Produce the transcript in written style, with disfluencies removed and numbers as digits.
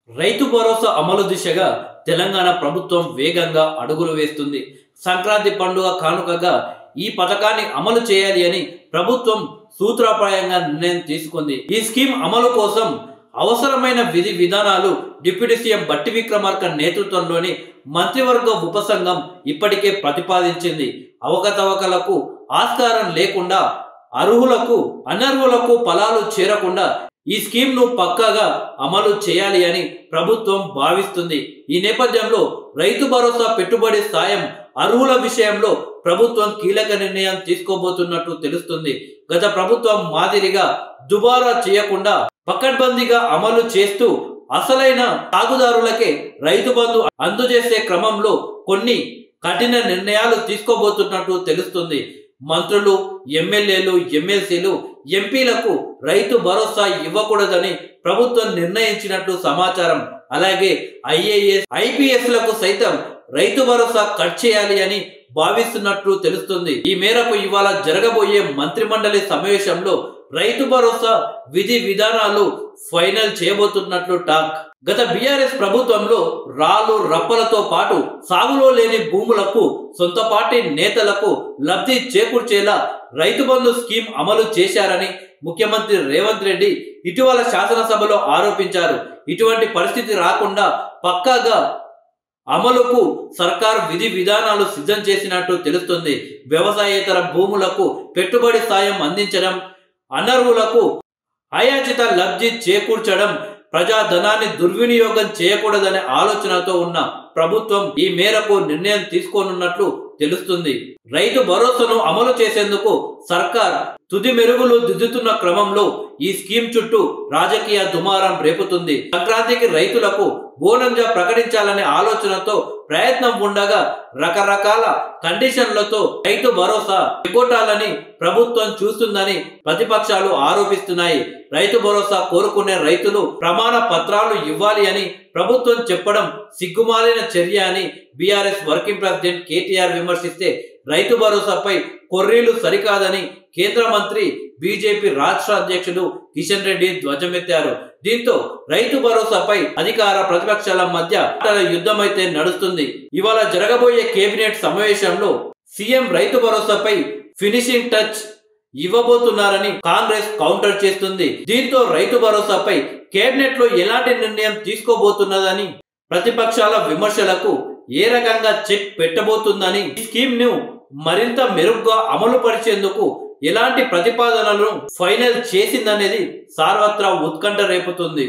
రైతు భరోసా అమలు దిశగా తెలంగాణ ప్రభుత్వం వేగంగా అడుగులు వేస్తుంది. సంక్రాంతి పండుగ కానుకగా ఈ పథకాన్ని అమలు చేయాలి అని ప్రభుత్వం సూత్రప్రాయంగా నిర్ణయం తీసుకుంది. ఈ స్కీమ్ అమలు కోసం అవసరమైన విధి విధానాలు డిప్యూటీ సీఎం బట్టి విక్రమార్క నేతృత్వంలోని మంత్రివర్గ ఉపసంఘం ఇప్పటికే ప్రతిపాదించింది. అవకతవకలకు ఆస్కారం లేకుండా అర్హులకు అనర్హులకు ఫలాలు చేరకుండా ఈ స్కీమ్ ను పక్కాగా అమలు చేయాలి అని ప్రభుత్వం భావిస్తుంది. ఈ నేపథ్యంలో రైతు భరోసా పెట్టుబడి సాయం అర్హుల విషయంలో ప్రభుత్వం కీలక నిర్ణయం తీసుకోబోతున్నట్టు తెలుస్తుంది. గత ప్రభుత్వం మాదిరిగా దుబారా చేయకుండా పకడ్బందీగా అమలు చేస్తూ అసలైన సాగుదారులకే రైతు బంధు అందజేసే క్రమంలో కొన్ని కఠిన నిర్ణయాలు తీసుకోబోతున్నట్టు తెలుస్తుంది. మంత్రులు, ఎమ్మెల్యేలు, ఎమ్మెల్సీలు, ఎంపీలకు రైతు భరోసా ఇవ్వకూడదని ప్రభుత్వం నిర్ణయించినట్లు సమాచారం. అలాగే ఐఏఎస్, ఐపీఎస్ లకు సైతం రైతు భరోసా కట్ చేయాలి అని భావిస్తున్నట్లు తెలుస్తుంది. ఈ మేరకు ఇవాళ జరగబోయే మంత్రిమండలి సమావేశంలో రైతు భరోసా విధి విధానాలు ఫైనల్ చేయబోతున్నట్లు టాక్. గత బీఆర్ఎస్ ప్రభుత్వంలో రాళ్ళు రప్పలతో పాటు సాగులో లేని భూములకు సొంత పార్టీ నేతలకు లబ్ధి చేకూర్చేలా రైతు బంధు స్కీమ్ అమలు చేశారని ముఖ్యమంత్రి రేవంత్ రెడ్డి ఇటీవల శాసనసభలో ఆరోపించారు. ఇటువంటి పరిస్థితి రాకుండా పక్కాగా అమలుకు సర్కార్ విధి విధానాలు సిద్ధం చేసినట్టు తెలుస్తుంది. వ్యవసాయేతర భూములకు పెట్టుబడి సాయం అందించడం, అనర్హులకు అయాచిత లబ్ధి చేకూర్చడం, ప్రజాధనాన్ని దుర్వినియోగం చేయకూడదనే ఆలోచనతో ఉన్న ప్రభుత్వం ఈ మేరకు నిర్ణయం తీసుకోనున్నట్లు తెలుస్తుంది. రైతు భరోసాను అమలు చేసేందుకు సర్కార్ తుది మెరుగులు దిద్దుతున్న క్రమంలో ఈ స్కీమ్ చుట్టూ రాజకీయ దుమారం రేపుతుంది. సంక్రాంతికి రైతులకు బోనంగా ప్రకటించాలనే ఆలోచనతో ప్రయత్నం ఉండగా రకరకాల కండిషన్లతో రైతు భరోసా ఎగ్గొట్టాలని ప్రభుత్వం చూస్తుందని ప్రతిపక్షాలు ఆరోపిస్తున్నాయి. రైతు భరోసా కోరుకునే రైతులు ప్రమాణ పత్రాలు ఇవ్వాలి అని ప్రభుత్వం చెప్పడం సిగ్గుమాలిన చర్య అని బీఆర్ఎస్ వర్కింగ్ ప్రెసిడెంట్ కేటీఆర్ విమర్శిస్తే, రైతు భరోసాపై కొర్రీలు సరికాదని కేంద్ర మంత్రి బీజేపీ రాష్ట్ర అధ్యక్షుడు కిషన్ రెడ్డి ధ్వజమెత్తారు. దీంతో రైతు భరోసాపై అధికార ప్రతిపక్షాల మధ్య యుద్ధమైతే నడుస్తుంది. ఇవాళ జరగబోయే కేబినెట్ సమావేశంలో సీఎం రైతు భరోసాపై ఫినిషింగ్ టచ్ ఇవ్వబోతున్నారని కాంగ్రెస్ కౌంటర్ చేస్తుంది. దీంతో రైతు భరోసాపై కేబినెట్ లో ఎలాంటి నిర్ణయం తీసుకోబోతున్నదని ప్రతిపక్షాల విమర్శలకు ఏ రకంగా చెక్ పెట్టబోతుందని, ఈ స్కీమ్ ను మరింత మెరుగ్గా అమలు పరిచేందుకు ఎలాంటి ప్రతిపాదనలను ఫైనల్ చేసిందనేది సర్వత్రా ఉత్కంఠ రేపుతుంది.